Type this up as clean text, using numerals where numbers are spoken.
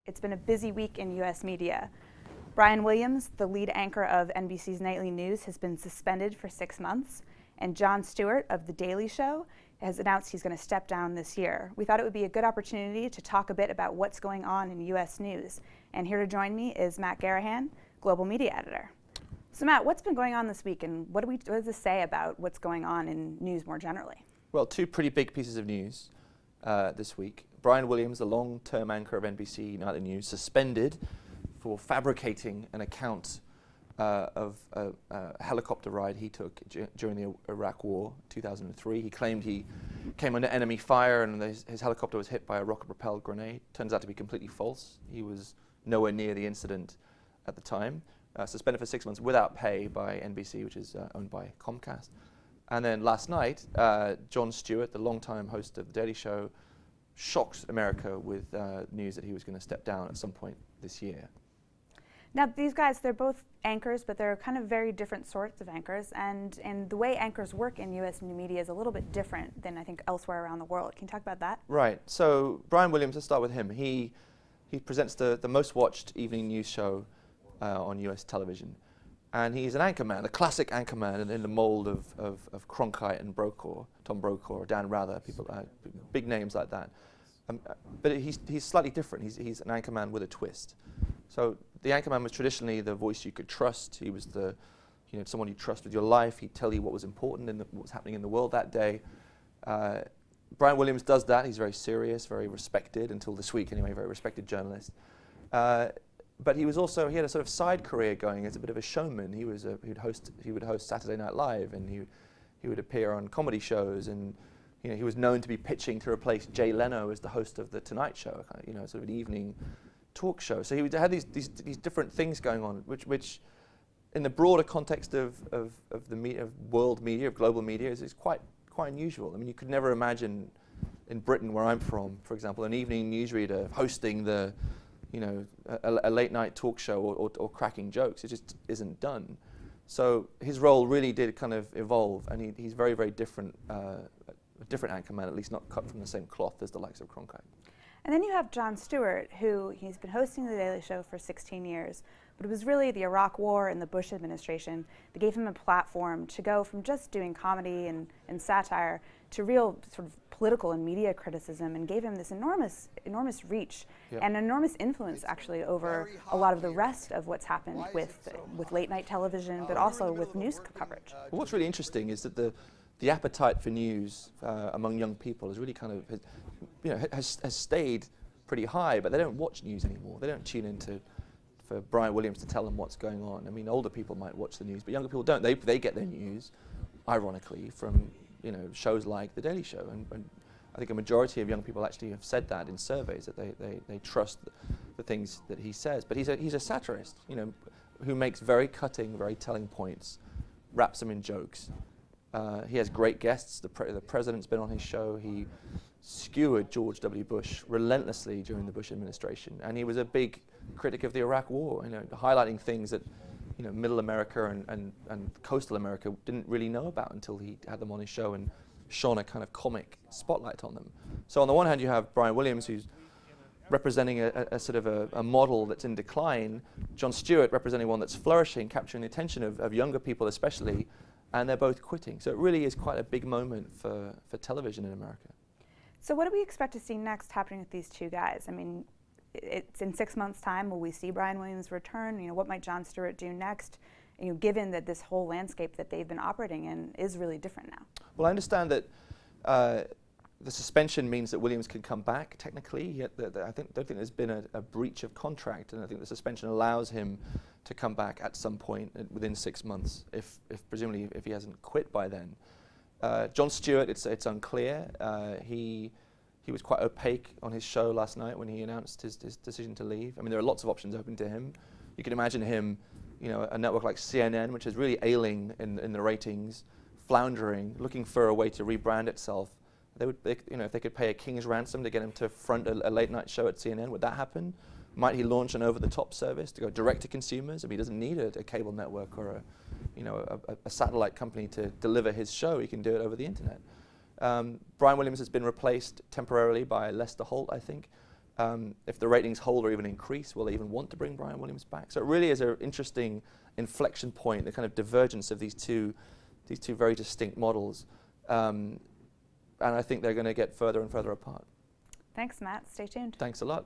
It's been a busy week in U.S. media. Brian Williams, the lead anchor of NBC's Nightly News, has been suspended for 6 months, and Jon Stewart of The Daily Show has announced he's going to step down this year. We thought it would be a good opportunity to talk a bit about what's going on in U.S. news. And here to join me is Matt Garrahan, Global Media Editor. So Matt, what's been going on this week, and what does this say about what's going on in news more generally? Well, two pretty big pieces of news this week. Brian Williams, the long-term anchor of NBC Nightly News, suspended for fabricating an account of a helicopter ride he took during the Iraq War, 2003. He claimed he came under enemy fire and his helicopter was hit by a rocket-propelled grenade. Turns out to be completely false. He was nowhere near the incident at the time. Suspended for 6 months without pay by NBC, which is owned by Comcast. And then last night, Jon Stewart, the longtime host of The Daily Show, shocked America with news that he was going to step down at some point this year. Now, these guys, they're both anchors, but they're kind of very different sorts of anchors, and the way anchors work in U.S. new media is a little bit different than I think elsewhere around the world. Can you talk about that? Right. So Brian Williams, let's start with him. He presents the most watched evening news show on U.S. television. And he's an anchorman, a classic anchorman in the mold of Cronkite and Brokaw, Tom Brokaw, Dan Rather, people, big names like that. But he's slightly different. He's an anchorman with a twist. So the anchorman was traditionally the voice you could trust. He was someone you trust with your life. He'd tell you what was important and what was happening in the world that day. Brian Williams does that. He's very serious, very respected, until this week anyway, very respected journalist. But he had a sort of side career going as a bit of a showman. He would host Saturday Night Live, and he would appear on comedy shows, and he was known to be pitching to replace Jay Leno as the host of the Tonight Show, sort of an evening talk show. So he had these different things going on, which in the broader context of world media, of global media, is quite unusual. I mean, you could never imagine in Britain, where I'm from, for example, an evening newsreader hosting a late night talk show or cracking jokes. It just isn't done. So his role really did kind of evolve, and he's very, very different, a different anchorman, at least not cut from the same cloth as the likes of Cronkite. And then you have Jon Stewart, he's been hosting The Daily Show for 16 years, but it was really the Iraq War and the Bush administration that gave him a platform to go from just doing comedy and satire to real sort of political and media criticism, and gave him this enormous reach and enormous influence actually over a lot of the rest of what's happened with late night television, but also with news coverage. Well, what's really interesting is that the appetite for news among young people is really kind of has stayed pretty high, but they don't watch news anymore. They don't tune in for Brian Williams to tell them what's going on. I mean, older people might watch the news, but younger people don't. They get their news, ironically, from shows like The Daily Show, and I think a majority of young people actually have said that in surveys, that they trust the things that he says. But he's a satirist, who makes very cutting, very telling points, wraps them in jokes. He has great guests. The president's been on his show. He skewered George W. Bush relentlessly during the Bush administration, and he was a big critic of the Iraq War, highlighting things that Middle America and coastal America didn't really know about until he had them on his show and shone a kind of comic spotlight on them. So on the one hand, you have Brian Williams, who's representing a sort of a model that's in decline, Jon Stewart representing one that's flourishing, capturing the attention of younger people especially, and they're both quitting. So it really is quite a big moment for television in America. So what do we expect to see next happening with these two guys? I mean, it's in 6 months' time. Will we see Brian Williams return? What might Jon Stewart do next? Given that this whole landscape that they've been operating in is really different now. Well, I understand that the suspension means that Williams can come back technically. Don't think there's been a breach of contract, and I think the suspension allows him to come back at some point within 6 months, presumably if he hasn't quit by then. Jon Stewart, it's unclear. He was quite opaque on his show last night when he announced his decision to leave. I mean, there are lots of options open to him. You can imagine him, a network like CNN, which is really ailing in the ratings, floundering, looking for a way to rebrand itself. If they could pay a king's ransom to get him to front a late night show at CNN, would that happen? Might he launch an over-the-top service to go direct to consumers? I mean, he doesn't need a cable network or a satellite company to deliver his show. He can do it over the internet. Brian Williams has been replaced temporarily by Lester Holt, I think. If the ratings hold or even increase, will they even want to bring Brian Williams back? So it really is an interesting inflection point, the kind of divergence of these two very distinct models. And I think they're going to get further and further apart. Thanks, Matt. Stay tuned. Thanks a lot.